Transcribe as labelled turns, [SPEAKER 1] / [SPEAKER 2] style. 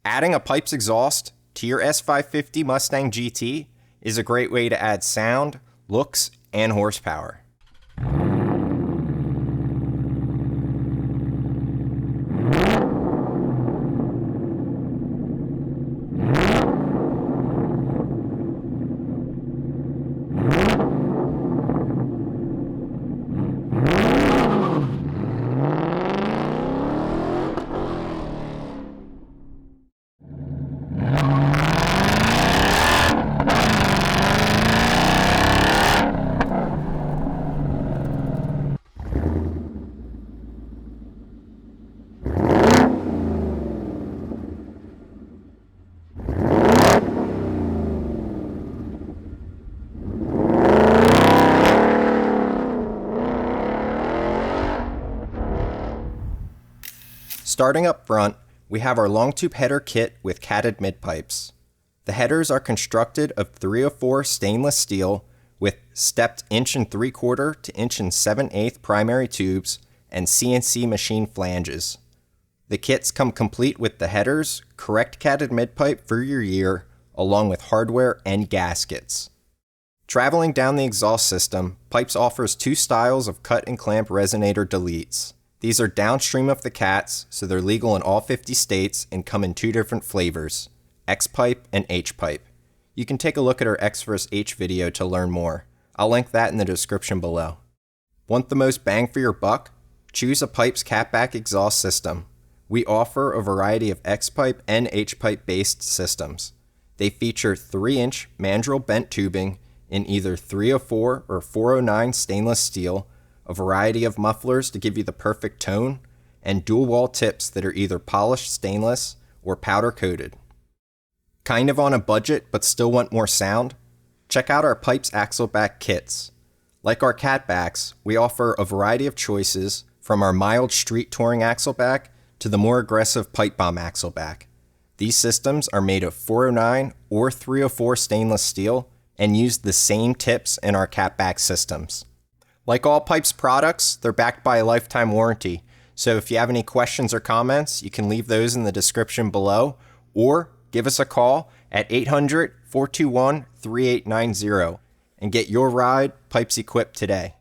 [SPEAKER 1] Adding a Pypes exhaust to your S550 Mustang GT is a great way to add sound, looks, and horsepower. Starting up front, we have our long tube header kit with catted mid-pipes. The headers are constructed of 304 stainless steel with stepped 1 3/4 to 1 7/8 primary tubes and CNC machine flanges. The kits come complete with the headers, correct catted mid-pipe for your year, along with hardware and gaskets. Traveling down the exhaust system, Pypes offers 2 styles of cut and clamp resonator deletes. These are downstream of the cats, so they're legal in all 50 states and come in 2 different flavors, X-pipe and H-pipe. You can take a look at our X vs. H video to learn more. I'll link that in the description below. Want the most bang for your buck? Choose a Pypes catback exhaust system. We offer a variety of X-pipe and H-pipe based systems. They feature 3-inch Mandrel bent tubing in either 304 or 409 stainless steel, a variety of mufflers to give you the perfect tone, and dual wall tips that are either polished stainless or powder coated. Kind of on a budget but still want more sound? Check out our Pypes axleback kits. Like our catbacks, we offer a variety of choices from our mild street touring axleback to the more aggressive pipe bomb axleback. These systems are made of 409 or 304 stainless steel and use the same tips in our catback systems. Like all Pypes products, they're backed by a lifetime warranty, so if you have any questions or comments, you can leave those in the description below, or give us a call at 800-421-3890 and get your ride Pypes equipped today.